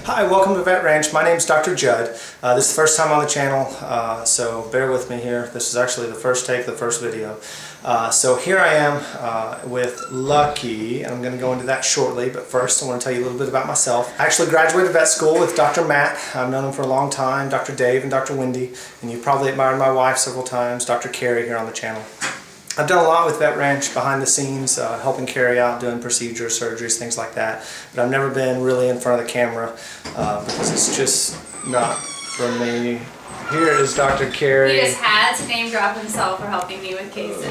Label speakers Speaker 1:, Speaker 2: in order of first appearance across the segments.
Speaker 1: Hi, welcome to Vet Ranch. My name is Dr. Judd. This is the first time on the channel, so bear with me here. This is actually the first take, the first video. So here I am with Lucky, and I'm going to go into that shortly, but first I want to tell you a little bit about myself. I actually graduated vet school with Dr. Matt. I've known him for a long time, Dr. Dave and Dr. Wendy, and you've probably admired my wife several times, Dr. Carrie, here on the channel. I've done a lot with Vet Ranch behind the scenes, helping Carrie out, doing procedures, surgeries, things like that. But I've never been really in front of the camera because it's just not for me. Here is Dr. Carrie.
Speaker 2: He just had to name drop himself for helping me with cases.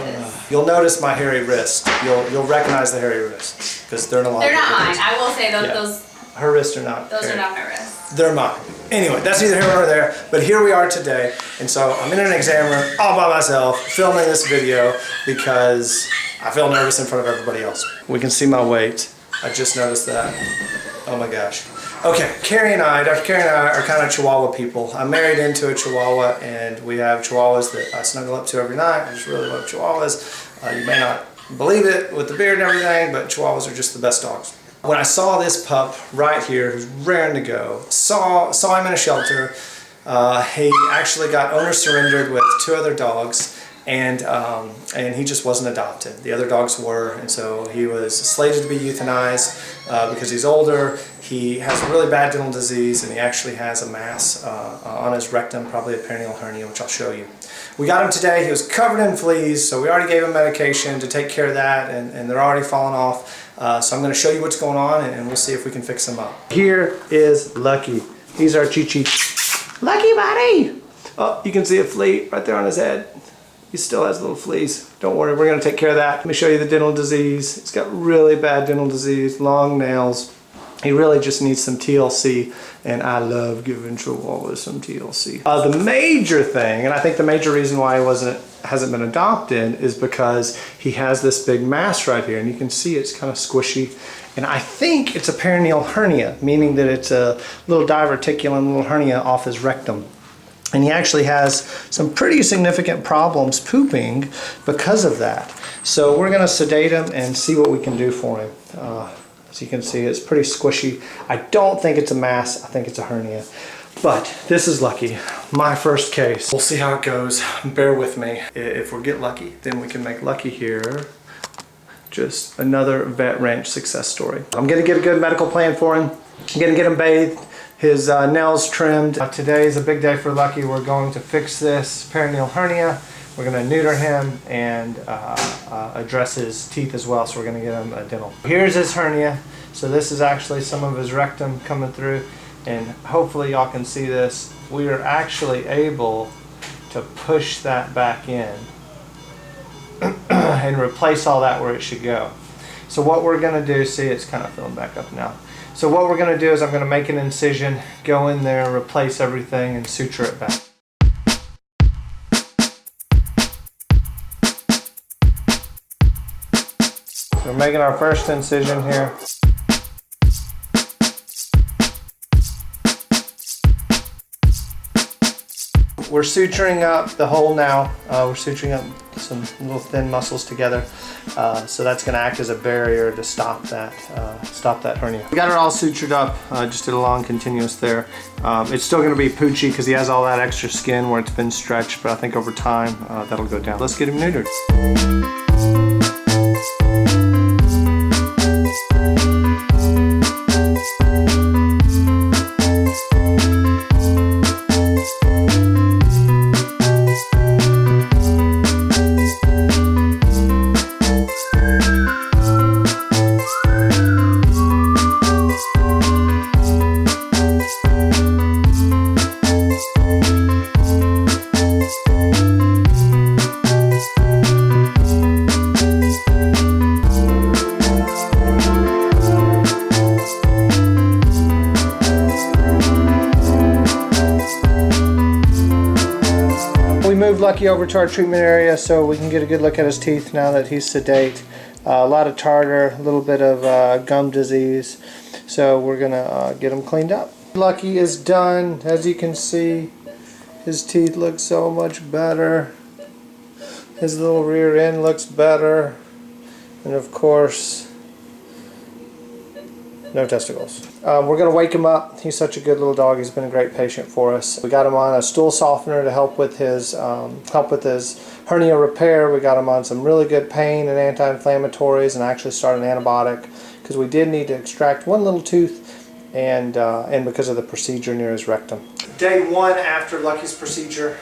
Speaker 1: You'll notice my hairy wrist. You'll recognize the hairy wrists because they're in a lot.
Speaker 2: They're not mine. I will say those.
Speaker 1: Yeah.
Speaker 2: Those.
Speaker 1: Her wrists are not.
Speaker 2: Those are not my wrists.
Speaker 1: They're mine. Anyway, that's neither here nor there, but here we are today, and so I'm in an exam room all by myself filming this video because I feel nervous in front of everybody else. We can see my weight. I just noticed that. Oh my gosh. Okay, Dr. Carrie and I are kind of Chihuahua people. I'm married into a Chihuahua, and we have Chihuahuas that I snuggle up to every night. I just really love Chihuahuas. You may not believe it with the beard and everything, but Chihuahuas are just the best dogs. When I saw this pup right here, who's raring to go, saw him in a shelter. He actually got owner surrendered with 2 other dogs, and he just wasn't adopted. The other dogs were, and so he was slated to be euthanized because he's older. He has a really bad dental disease, and he actually has a mass on his rectum, probably a perineal hernia, which I'll show you. We got him today. He was covered in fleas, so we already gave him medication to take care of that, and they're already falling off. So I'm going to show you what's going on, and we'll see if we can fix him up. Here is Lucky. He's our Chi-Chi. Lucky buddy! Oh, you can see a flea right there on his head. He still has little fleas. Don't worry, we're going to take care of that. Let me show you the dental disease. He's got really bad dental disease, long nails. He really just needs some TLC, and I love giving Chihuahuas some TLC. The major thing, and I think the major reason why he hasn't been adopted, is because he has this big mass right here, and you can see it's kind of squishy. And I think it's a perineal hernia, meaning that it's a little diverticulum, little hernia off his rectum. And he actually has some pretty significant problems pooping because of that. So we're going to sedate him and see what we can do for him. As you can see, it's pretty squishy. I don't think it's a mass. I think it's a hernia. But this is Lucky, my first case. We'll see how it goes. Bear with me. If we get lucky, then we can make Lucky here just another Vet Ranch success story. I'm going to get a good medical plan for him. I'm going to get him bathed, his nails trimmed. Today is a big day for Lucky. We're going to fix this perineal hernia. We're going to neuter him and address his teeth as well, so we're going to get him a dental. Here's his hernia. So this is actually some of his rectum coming through, and hopefully y'all can see this. We are actually able to push that back in and replace all that where it should go. So what we're going to do, see, it's kind of filling back up now. So what we're going to do is I'm going to make an incision, go in there, replace everything, and suture it back. So we're making our first incision here. We're suturing up the hole now. We're suturing up some little thin muscles together. So that's going to act as a barrier to stop that hernia. We got it all sutured up, just did a long continuous there. It's still going to be poochy because he has all that extra skin where it's been stretched, but I think over time that'll go down. Let's get him neutered. Move Lucky over to our treatment area so we can get a good look at his teeth now that he's sedate. A lot of tartar, a little bit of gum disease, so we're gonna get him cleaned up. Lucky is done. As you can see, his teeth look so much better. His little rear end looks better. And of course, no testicles. We're gonna wake him up. He's such a good little dog. He's been a great patient for us. We got him on a stool softener to help with his hernia repair. We got him on some really good pain and anti-inflammatories, and actually started an antibiotic because we did need to extract one little tooth, and because of the procedure near his rectum. Day 1 after Lucky's procedure,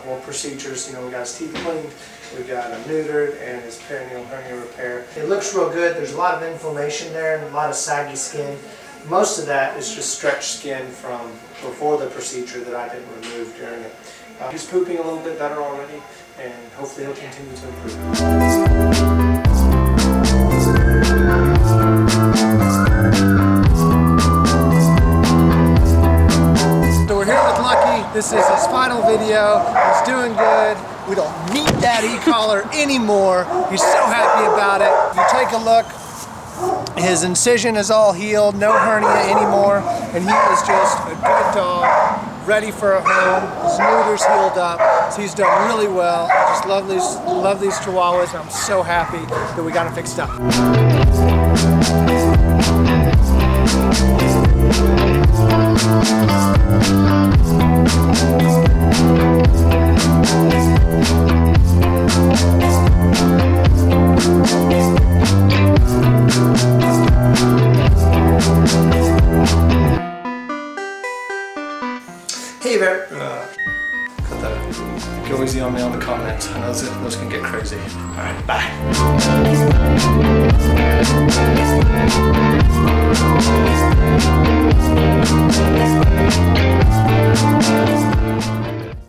Speaker 1: or procedures, you know, we got his teeth cleaned, we got him neutered, and his perineal hernia repair. It looks real good. There's a lot of inflammation there and a lot of saggy skin. Most of that is just stretched skin from before the procedure that I didn't remove during it. He's pooping a little bit better already, and hopefully he'll continue to improve. So we're here with Lucky. This is his final video. He's doing good. We don't need that e-collar anymore. He's so happy about it. If you take a look, his incision is all healed, no hernia anymore, and he is just a good dog, ready for a home. His neuter's healed up, so he's done really well. I just love these Chihuahuas, and I'm so happy that we got him fixed up. Hey there. Cut that out. Go easy on me on the comments. I know those can get crazy. Alright, bye.